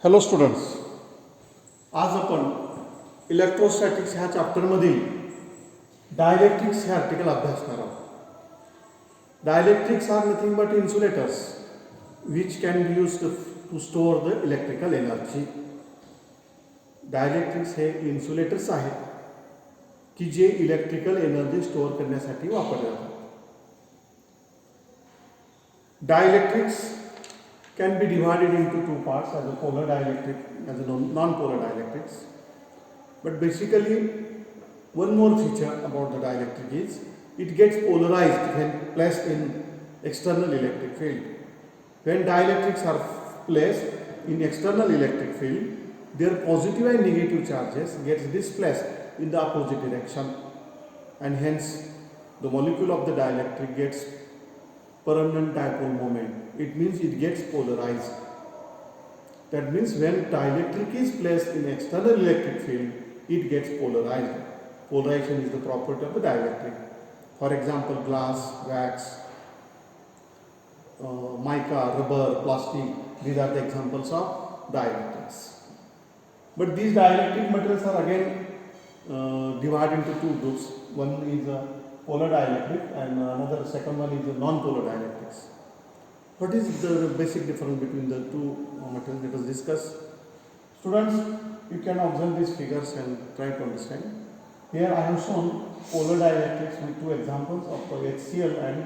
Hello students, आज आपण electrostatics ह्या चॅप्टरमधील डायलेक्ट्रिक्स हे आर्टिकल अभ्यासणार आहोत. Dielectrics are nothing but insulators which can be used to store the electrical energy. Dielectrics हे इन्सुलेटर्स आहेत की जे इलेक्ट्रिकल एनर्जी स्टोअर करण्यासाठी वापरले जातात. Dielectrics can be divided into two parts, as a polar dielectric, as a non-polar dielectrics. But basically, one more feature about the dielectric is it gets polarized when placed in external electric field. When dielectrics are placed in external electric field, their positive and negative charges gets displaced in the opposite direction, and hence the molecule of the dielectric gets permanent dipole moment. It means it gets polarized. That means when dielectric is placed in external electric field, it gets polarized. Polarization is the property of the dielectric. For example, glass, wax, mica, rubber, plastic, these are the examples of dielectrics. But these dielectric materials are again divided into two groups. One is a polar dielectric and second one is a non-polar dielectrics. What is the basic difference between the two materials? Let us discuss. Students, you can observe these figures and try to understand. Here I have shown polar dielectrics with two examples of HCl and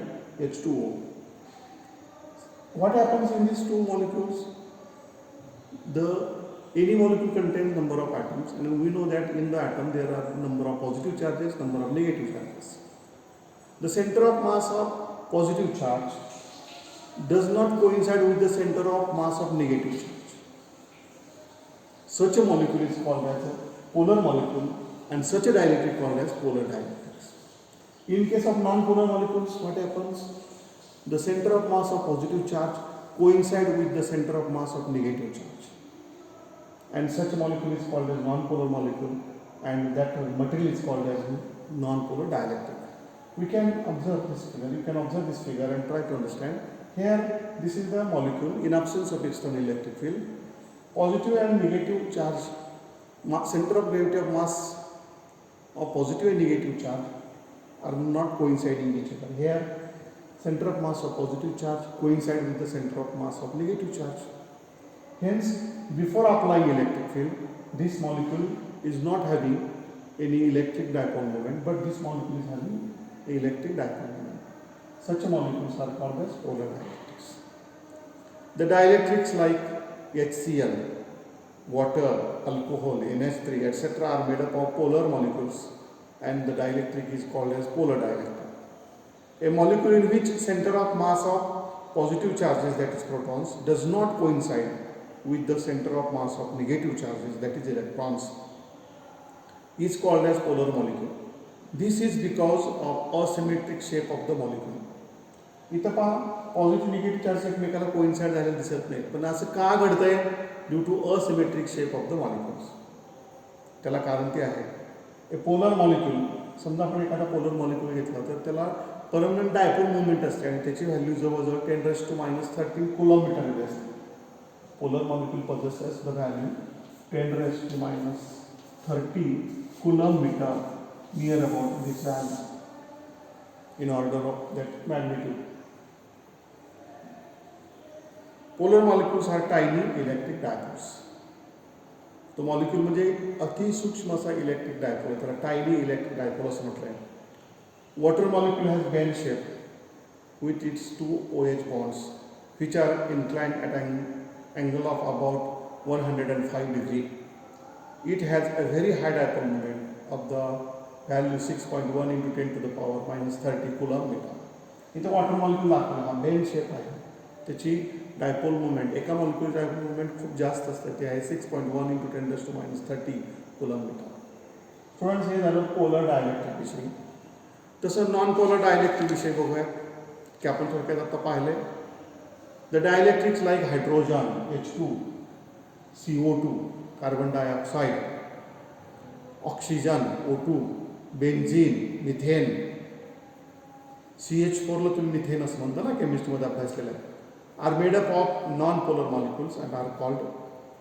H2O. What happens in these two molecules? Any molecule contains number of atoms, and we know that in the atom there are number of positive charges, number of negative charges. The center of mass of positive charge does not coincide with the center of mass of negative charge. Such a molecule is called as a polar molecule, and such a dielectric called as polar dielectrics. In case of non-polar molecules, what happens? The center of mass of positive charge coincide with the center of mass of negative charge, and such a molecule is called as non-polar molecule, and that material is called as non-polar dielectric. We can observe this figure. You can observe this figure and try to understand. Here, this is the molecule in absence of external electric field. Positive and negative charge, center of gravity of mass of positive and negative charge are not coinciding each other. Here, center of mass of positive charge coincide with the center of mass of negative charge. Hence, before applying electric field, this molecule is not having any electric dipole moment, but this molecule is having electric dipole moment. Such molecules are called as polar dielectrics. The dielectrics like HCl, water, alcohol, NH3, etc. are made up of polar molecules, and the dielectric is called as polar dielectric. A molecule in which center of mass of positive charges, that is protons, does not coincide with the center of mass of negative charges, that is electrons, is called as polar molecule. This is because of asymmetric shape of the molecule. इथं पहा, positive negative charge एकमेकाला coincide झालेलं दिसत नाही, पण असं का घडतंय? Due to asymmetric shape of the molecules. त्याला कारण ते आहे. ए पोलर मॉलिक्यूल, समजा आपण एखादा पोलर मॉलिक्यूल घेतला तर त्याला परमनंट डायपोल मुवमेंट असते आणि त्याची व्हॅल्यू जवळजवळ 10⁻⁻13 कुलॉम मीटर असते. Polar molecule possesses the value 10⁻⁻30 coulomb meter near about this value in order of that magnitude. Polar molecules are tiny electric dipoles. तो मॉलिक्यूल म्हणजे अतिसूक्ष्म असा इलेक्ट्रिक डायपोल आहे, त्याला टायनी इलेक्ट्रिक डायपोल असं म्हटलं आहे. Water molecule has bend shape with its 2 OH bonds which are inclined at an angle of about 105 degree. It has a very high dipole moment of the value 6.1 into 10⁻⁻30 coulomb meter. इथं water molecule दाखवला, हा bend shape आहे. त्याची dipole movement, एका molecule dipole movement खूप जास्त असते, ते आहे 6.1 into 10⁻⁻30 coulomb meter. स्टुडंट्स, हे झालं पोलर डायलेक्ट्रिक विषयी. तसं नॉन पोलर डायलेक्ट्रिक विषय बघूया की आपण थोडक्यात आता पाहिले. The dielectrics like hydrogen H2, CO2, carbon dioxide, oxygen O2, benzene, methane, CH4ला तुम्ही मिथेन असं म्हणता ना, केमिस्ट्रीमध्ये अभ्यासलेलं आहे, are made up of non-polar molecules and are called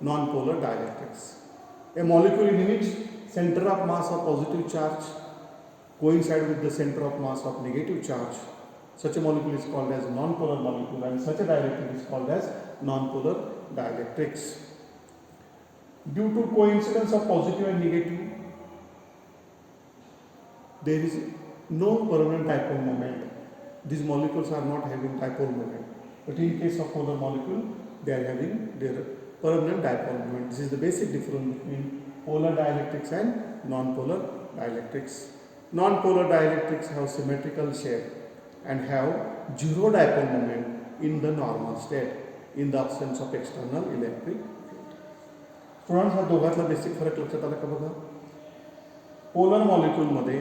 non-polar dielectrics. A molecule in which center of mass of positive charge coincide with the center of mass of negative charge, such a molecule is called as non-polar molecule, and such a dielectric is called as non-polar dielectrics. Due to coincidence of positive and negative, there is no permanent dipole moment. These molecules are not having dipole moment, but in case of polar molecule, they are having their permanent dipole moment. This is the basic difference between polar dielectrics and non-polar dielectrics. Non-polar dielectrics have symmetrical shape and have zero dipole moment in the normal state in the absence of external electric field. Students, हा दोघातला basic फरक लक्षात आला का बघा. Polar मॉलिक्यूलमध्ये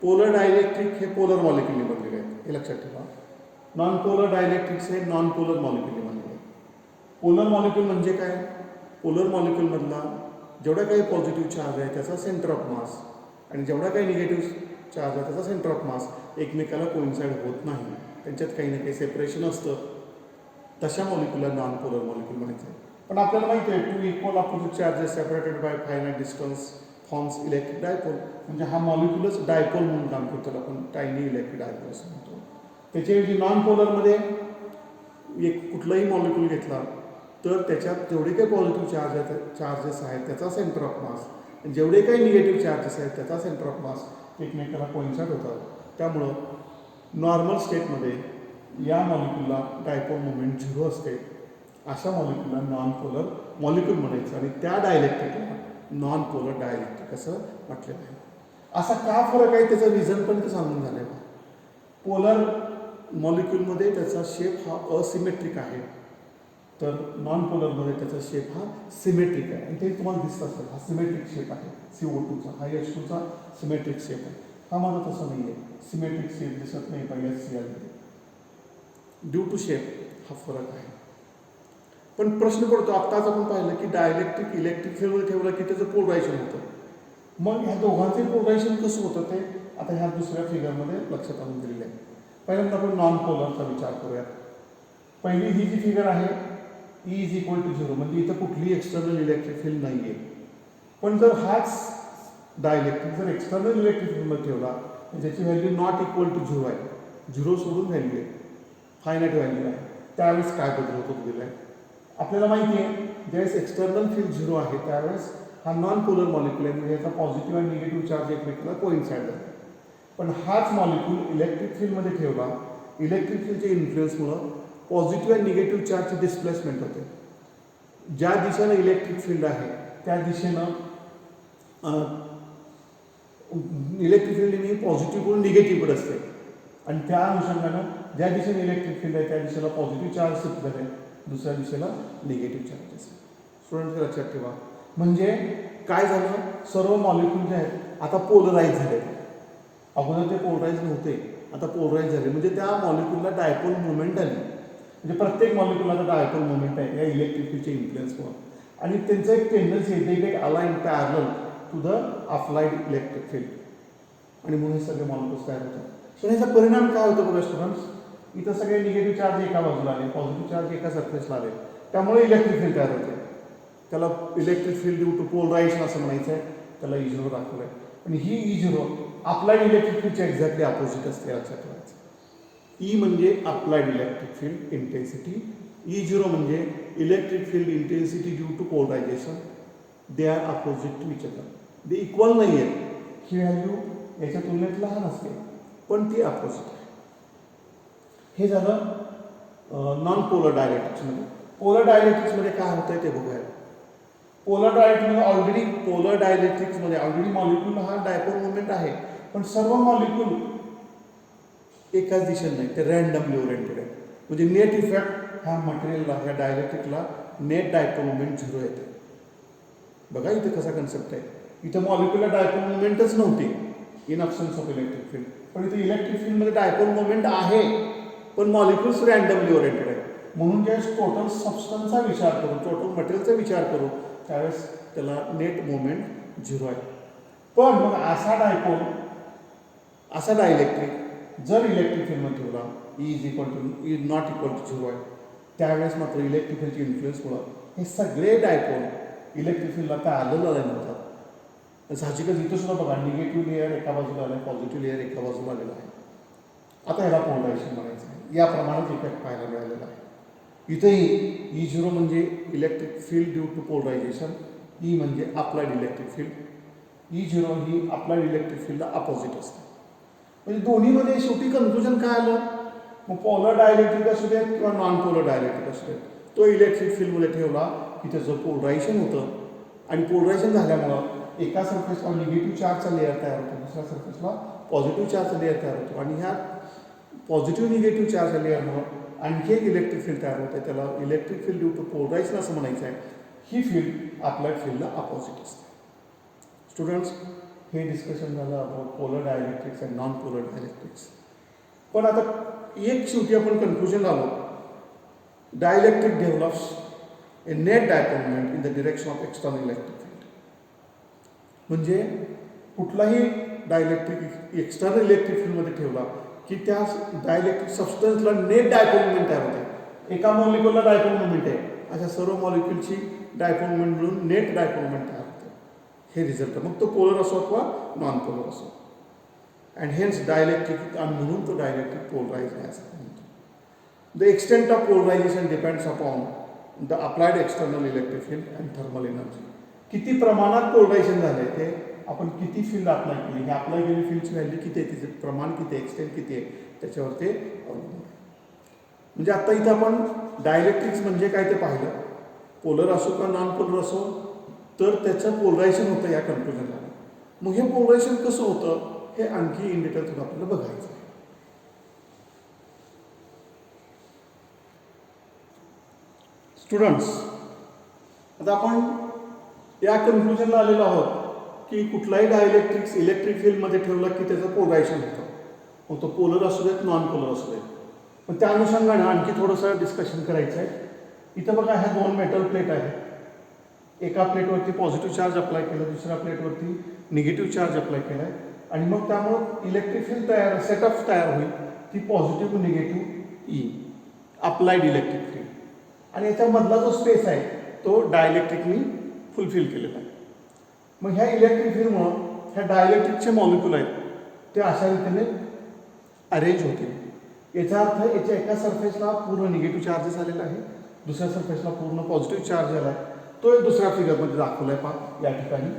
polar dielectric हे polar मॉलिक्यूलने बनलेले आहेत, हे लक्षात ठेवा. नॉन पोलर डायलेक्ट्रिक्स हे नॉन पोलर मॉलिक्यूलने बनलेले आहेत. पोलर मॉलिक्यूल म्हणजे काय? पोलर मॉलिक्यूलमधला जेवढा काही पॉझिटिव्ह चार्ज आहे त्याचा सेंटर ऑफ मास आणि जेवढा काही निगेटिव्ह चार्ज आहे त्याचा सेंटर ऑफ मास एकमेकाला कोइन्साइड होत नाही, त्यांच्यात काही ना काही सेपरेशन असतं. तशा मॉलिक्यूलला नॉन पोलर मॉलिक्यूल म्हणायचं आहे. पण आपल्याला माहिती आहे two equal opposite charges separated by finite distance forms electric dipole. म्हणजे हा मॉलिक्यूलच डायपोल म्हणून काम करतो, त्याला आपण टायनी इलेक्ट्रिक डायपोल असं म्हणतो. त्याच्याऐवजी नॉन पोलरमध्ये एक कुठलाही मॉलिक्यूल घेतला तर त्याच्यात जेवढे काही पॉझिटिव्ह चार्जेस आहेत त्याचा सेंटर ऑफ मास आणि जेवढे काही निगेटिव्ह चार्जेस आहेत त्याचा सेंटर ऑफ मास एकमेकाला कोइन्साइड होतात. त्यामुळं नॉर्मल स्टेटमध्ये या मॉलिक्यूलला डायपोल मोमेंट झिरो असते. अशा मॉलिक्यूलला नॉन पोलर मॉलिक्यूल म्हणायचं आणि त्या डायलेक्ट्रिकला नॉन पोलर डायलेक्ट्रिक असं म्हटलेलं आहे. असा का फरक आहे त्याचं रिझन पण ते सांगून झालं आहे. पोलर मॉलिक्यूलमध्ये त्याचा शेप हा असिमेट्रिक आहे, तर नॉन पोलरमध्ये त्याचा शेप हा सिमेट्रिक आहे. आणि ते तुम्हाला दिसत असेल, हा सिमेट्रिक शेप आहे CO2चा, हा H2चा सिमेट्रिक शेप आहे. हा माझा तसं नाही आहे, सिमेट्रिक शेप दिसत नाही पहिल्या Cl. ड्यू टू शेप हा फरक आहे. पण प्रश्न पडतो, आत्ताच आपण पाहिलं की डायलेक्ट्रिक इलेक्ट्रिक फील्डमध्ये ठेवलं की त्याचं पोलरायझेशन होतं. मग ह्या दोघांचे पोलरायझेशन कसं होतं ते आता ह्या दुसऱ्या फिगरमध्ये लक्षात आणून दिलेलं आहे. पहिल्यांदा आपण नॉन पोलरचा विचार करूया. पहिली ही जी फिगर आहे E is equal to zero, म्हणजे इथं कुठलीही एक्सटर्नल इलेक्ट्रिक फील्ड नाही आहे. पण जर हाच डायलेक्ट्रिक जर एक्सटर्नल इलेक्ट्रिक फील्डमध्ये ठेवला ज्याची value not equal to zero आहे, झिरो सोडून व्हॅल्यू आहे, फायनाईट व्हॅल्यू आहे, त्यावेळेस काय बदल होतो दिलेला आहे. आपल्याला माहिती आहे ज्यावेळेस एक्सटर्नल फील्ड झिरो आहे त्यावेळेस हा नॉन पोलर मॉलिक्यूल आहे, म्हणजे याचा पॉझिटिव्ह आणि निगेटिव्ह चार्ज एकमेकाला कोइन्साइड आहे. पण हाच मॉलिक्यूल इलेक्ट्रिक फील्डमध्ये ठेवला, इलेक्ट्रिक फील्डच्या इन्फ्लुएन्समुळं पॉझिटिव्ह आणि निगेटिव्ह चार्जची डिस्प्लेसमेंट होते. ज्या दिशेनं इलेक्ट्रिक फील्ड आहे त्या दिशेनं इलेक्ट्रिक फील्ड ही पॉझिटिव्हकडून निगेटिव्हकडे असते आणि त्या अनुषंगानं ज्या दिशेने इलेक्ट्रिक फील्ड आहे त्या दिशेला पॉझिटिव्ह चार्ज शिफ्ट झाले, दुसऱ्या दिशेला निगेटिव्ह चार्जेस. स्टुडंट लक्षात ठेवा, म्हणजे काय झालं, सर्व मॉलिक्यूल जे आहेत आता पोलराईज झाले. अगोदर ते पोलराईज नव्हते, आता पोलराईज झाले, म्हणजे त्या मॉलिक्यूलला डायपोल मुवमेंट आली. म्हणजे प्रत्येक मॉलिक्यूलला डायपोल मुवमेंट आहे या इलेक्ट्रिक फील्डच्या इन्फ्लुएन्समुळे. आणि त्यांचं एक टेंडन्सी आहे, they get align parallel to the applied electric field, आणि म्हणून हे सगळे मॉलिक्यूल्स तयार होतात. पण याचा परिणाम काय होतो बघा स्टुडंट्स, इथं सगळे निगेटिव्ह चार्ज एका बाजूला आले, पॉझिटिव्ह चार्ज एका सरफेसला आले, त्यामुळे इलेक्ट्रिक फील्ड तयार होते. त्याला electric field due to polarisation असं म्हणायचं आहे, त्याला E0 दाखवलं आहे. आणि ही E0 अप्लाइड इलेक्ट्रिक फील्डच्या एक्झॅक्टली अपोजिट असते, लक्षात ठेवायचं. E म्हणजे applied electric field intensity, E0 म्हणजे electric field intensity due to polarisation. They are opposite to each other, they equal नाही आहेत. ही व्हॅल्यू याच्या तुलनेत लहान असते पण ती अपोजिट आहे. हे झालं नॉन पोलर डायलेक्ट्रिक्समध्ये. पोलर डायलेक्ट्रिक्समध्ये काय होतंय ते बघूया. पोलर डायलेक्ट्रिक्समध्ये ऑलरेडी मॉलिक्यूल हा डायपोल मुवमेंट आहे, पण सर्व मॉलिक्यूल एकाच दिशेने नाही, ते रँडमली ओरिएंटेड आहे. म्हणजे नेट इफेक्ट ह्या मटेरियलला, ह्या डायलेक्ट्रिकला नेट डायपोल मुवमेंट झिरो येते. बघा इथे कसा कन्सेप्ट आहे, इथं मॉलिक्यूलला डायपोल मुवमेंटच नव्हती इन अब्सन्स ऑफ इलेक्ट्रिक फील्ड, पण इथे इलेक्ट्रिक फील्डमध्ये डायपोल मुवमेंट आहे पण मॉलिक्यूल्स रँडमली ओरिएंटेड आहे. म्हणून ज्यावेळेस टोटल सबस्टन्सचा विचार करू, टोटल मटेरियलचा विचार करू, त्यावेळेस त्याला नेट मोमेंट झिरो आहे. पण मग असा डायपोल, असा डायलेक्ट्रिक जर इलेक्ट्रिक फील्डमध्ये ठेवला, E is not equal to zero आहे, त्यावेळेस मात्र इलेक्ट्रिक फील्डची इन्फ्लुएन्समुळं हे सगळे डायपोल इलेक्ट्रिक फील्डला काय आलेलं म्हणतात. साहजिकच इथं सुद्धा बघा निगेटिव्ह लेअर एका बाजूला आलं आहे, पॉझिटिव्ह लेअर एका बाजूला आलेला आहे. आता ह्याला पोलरायझेशन म्हणायचं आहे. याप्रमाणेच इफेक्ट पाहायला मिळालेला आहे. इथेही E0 म्हणजे electric field due to polarisation, E म्हणजे अप्लाइड इलेक्ट्रिक फील्ड. E0 ही अप्लाइड इलेक्ट्रिक फील्डला अपोजिट असते. म्हणजे दोन्हीमध्ये शेवटी कन्क्लुजन काय आलं, मग पोलर डायलेक्ट्रिक असू देत किंवा नॉन पोलर डायलेक्ट्रिक असू देत, तो इलेक्ट्रिक फील्डमध्ये ठेवला की त्याचं पोलरायझेशन होतं. आणि पोलरायझेशन झाल्यामुळं एका सरफेसला निगेटिव्ह चार्जचा लेअर तयार होतो, दुसऱ्या सरफेसला पॉझिटिव्ह चार्जचा लेअर तयार होतो. आणि ह्या पॉझिटिव्ह निगेटिव्ह चार्जच्या लेअरमुळं आणखी एक इलेक्ट्रिक फील्ड तयार होते. त्याला electric field due to polarisation असं म्हणायचं आहे. ही फील्ड अप्लाइड फील्डला अपोजिट असते. स्टुडंट्स, हे डिस्कशन झालं about polar dielectrics and non polar dielectrics. पण आता एक शेवटी आपण कन्क्लुजन आलो, dielectric develops a net dipole moment in the direction of external electric field. म्हणजे कुठलाही डायलेक्ट्रिक एक्सटर्नल इलेक्ट्रिक फील्डमध्ये ठेवला की त्या डायलेक्ट्रिक सबस्टन्सला नेट डायपोल मोमेंट तयार होते. एका मॉलिक्युलला डायपोल मोमेंट आहे, अशा सर्व मॉलिक्युलची डायपोल मोमेंट मिळून नेट डायपोल मोमेंट तयार होते. हे रिझल्ट, मग तो पोलर असो अथवा नॉन पोलर असो. अँड हेन्स डायलेक्ट्रिक, आणि म्हणून तो डायलेक्ट्रिक पोलराइज आहे असं म्हणतो. The extent of polarisation depends upon the applied external electric field and thermal energy. किती प्रमाणात पोलरायझेशन झाले, ते आपण किती फील्ड अप्लाय केली, हे अप्लाय केलेली फील्डची व्हॅल्यू किती आहे, तिचे प्रमाण किती आहे, एक्सटेंट किती आहे, त्याच्यावर ते अवलंबून आहे. म्हणजे आत्ता इथं आपण डायलेक्ट्रिक्स म्हणजे काय ते पाहिलं. पोलर असो किंवा नॉन पोलर असो, तर त्याचं पोलरायझेशन होतं या कन्क्लुजनला. मग हे पोलरायझेशन कसं होतं हे आणखी इन डिटेल थोडं आपल्याला बघायचं आहे. स्टुडंट्स, आता आपण या कन्क्लुजनला आलेलो आहोत की कुठलाही डायलेक्ट्रिक्स इलेक्ट्रिक फील्डमध्ये ठेवलं की त्याचं पोलरायझेशन होतं. मग तो पोलर असू देत, नॉन पोलर असू देत. पण त्या अनुषंगानं आणखी थोडंसं डिस्कशन करायचं आहे. इथं बघा, ह्या दोन मेटल प्लेट आहेत. एका प्लेटवरती पॉझिटिव्ह चार्ज अप्लाय केला, दुसऱ्या प्लेटवरती निगेटिव्ह चार्ज अप्लाय केला आहे. आणि मग त्यामुळं इलेक्ट्रिक फील्ड तयार, सेटअप तयार होईल, ती positive negative E applied electric field. आणि याच्यामधला जो स्पेस आहे तो डायलेक्ट्रिकनी फुलफिल केलेला आहे. मग ह्या इलेक्ट्रिक फील्डमुळं ह्या डायलेक्ट्रिकचे मॉलिक्यूल आहेत ते अशा रीतीने अरेंज होतील. याचा अर्थ याच्या एका सरफेसला पूर्ण निगेटिव्ह चार्जेस आलेला आहे, दुसऱ्या सरफेसला पूर्ण पॉझिटिव्ह चार्ज आला आहे. तो एक दुसऱ्या फिगरमध्ये दाखवला आहे. पहा, या ठिकाणी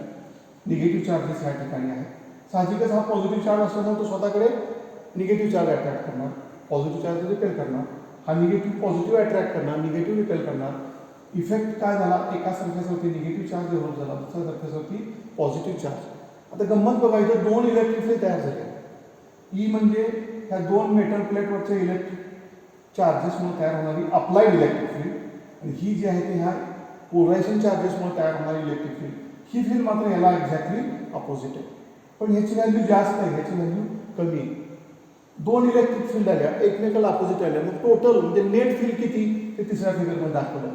निगेटिव्ह चार्जेस या ठिकाणी आहे. साहजिकच हा पॉझिटिव्ह चार्ज असल्यामुळे तो स्वतःकडे निगेटिव्ह चार्ज अट्रॅक्ट करणार, पॉझिटिव्ह चार्ज रिपेल करणार. हा निगेटिव्ह पॉझिटिव्ह अट्रॅक्ट करणार, निगेटिव्ह रिपेल करणार. इफेक्ट काय झाला, एका सरफेसवरती निगेटिव्ह चार्ज डेव्हलप झाला, दुसऱ्या सरफेसवरती पॉझिटिव्ह चार्ज. आता गंमत बघा, इथं दोन इलेक्ट्रिक फील्ड तयार झाले. ई म्हणजे ह्या दोन मेटल प्लेटवरच्या इलेक्ट्रिक चार्जेसमुळे तयार होणारी अप्लाइड इलेक्ट्रिक फील्ड, आणि ही जी आहे ती ह्या पोलरायझेशन चार्जेसमुळे तयार होणारी इलेक्ट्रिक फील्ड. ही फील्ड मात्र याला एक्झॅक्टली अपोजिट आहे. पण ह्याची व्हॅल्यू जास्त आहे, ह्याची व्हॅल्यू कमी आहे. दोन इलेक्ट्रिक फील्ड आल्या, एकमेकाला अपोजिट आल्या. मग टोटल म्हणजे नेट फील्ड किती ते तिसऱ्या फिगरमध्ये दाखवलं.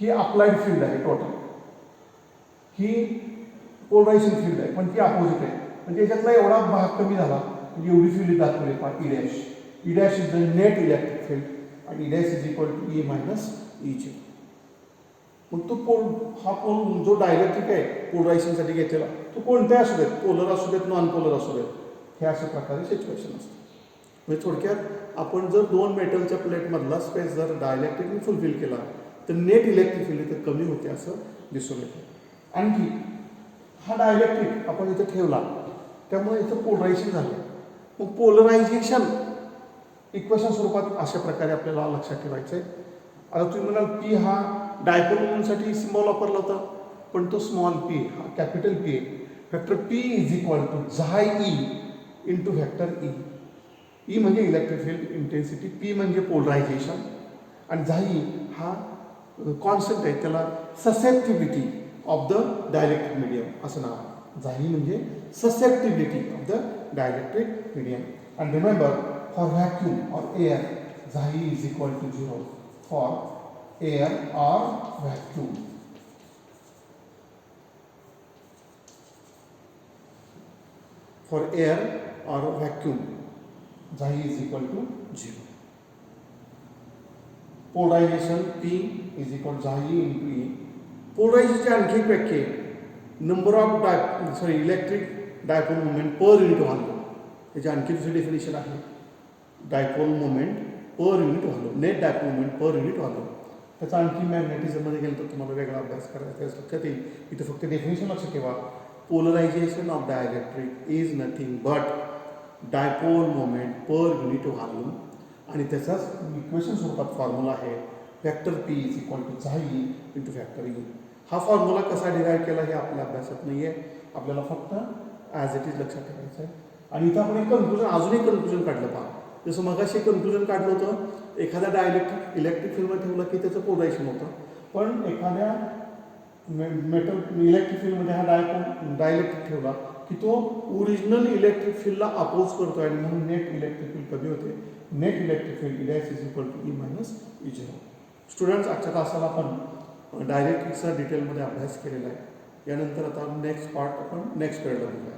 ही अप्लाइड फील्ड आहे टोटल, ही पोलरायझेशन फील्ड आहे, पण ती अपोजिट आहे. म्हणजे याच्यातला एवढा भाग कमी झाला, म्हणजे एवढी फील्ड दाखवली. पहा, E dash. E dash is the net electric field आणि E dash is equal to E minus E G. मग तो हा पोल जो डायलेक्ट्रिक आहे पोलरायझेशनसाठी घेतलेला, तो कोणत्या असू देत, पोलर असू देत, नॉन पोलर असू देत, हे अशा प्रकारे सिच्युएशन असतं. म्हणजे थोडक्यात आपण जर दोन मेटलच्या प्लेटमधला स्पेस जर डायलेक्ट्रिकने फुलफिल केला तर नेट इलेक्ट्रिक फील्ड इथे कमी होते असं दिसून येतं. आणखी हा डायलेक्ट्रिक आपण इथं ठेवला, त्यामुळे इथं पोलरायझेशन झालं. मग पोलरायझेशन इक्वेशन स्वरूपात अशा प्रकारे आपल्याला लक्षात ठेवायचं आहे. आता तुम्ही म्हणाल पी हा डायपोल मोमेंटसाठी सिम्बॉल वापरला होता, पण तो स्मॉल पी हा कॅपिटल पी आहे. Factor P is equal to chi E into factor E. E म्हणजे इलेक्ट्रिक फील्ड इंटेन्सिटी, पी म्हणजे पोलरायझेशन, आणि झाय ई हा कॉन्सेप्ट आहे, त्याला susceptibility of the dielectric medium असं नाव आहे. झाय ई म्हणजे susceptibility of the dielectric medium. And remember, for vacuum or air chi E is equal to 0 for air or vacuum. For air or vacuum, xi is equal to 0. Polarisation P is equal chi into E. पोलरायझेशनची आणखी एक व्याख्या आहे, number of electric dipole moment per unit volume. त्याची आणखी दुसरी definition आहे, dipole moment per unit volume, net dipole moment per unit volume. त्याचा आणखी मॅग्नेटिझममध्ये गेलं तर तुम्हाला वेगळा अभ्यास करायचा आहे, लक्षात येईल. इथं फक्त डेफिनेशन लक्षात ठेवा, polarisation of dielectric is nothing but dipole moment per unit volume. आणि त्याचाच इक्वेशन स्वरूपात फॉर्म्युला आहे factor P is equal to chi into factor E. हा फॉर्म्युला कसा डिराईव्ह केला हे आपल्या अभ्यासात नाही आहे, आपल्याला फक्त ॲज इट इज लक्षात ठेवायचं आहे. आणि इथं आपण एक कन्क्लुजन, अजून एक कन्क्लुजन काढलं पहा. जसं मगाशी कन्क्लुजन काढलं होतं, एखाद्या इलेक्ट्रिक फिल्म ठेवलं की त्याचं पोलरायझेशन होतं, पण एखाद्या इलेक्ट्रिक फील्डमध्ये हा डायइलेक्ट्रिक ठेवला की तो ओरिजिनल इलेक्ट्रिक फील्डला अपोज करतो आणि म्हणून नेट इलेक्ट्रिक फील्ड कमी होते. Net electric field E dash is equal to E minus E zero. Students, आजच्या तासाला आपण डायइलेक्ट्रिकचा डिटेलमध्ये अभ्यास केलेला आहे. यानंतर आता नेक्स्ट पार्ट आपण नेक्स्ट पिरियडला बघूया.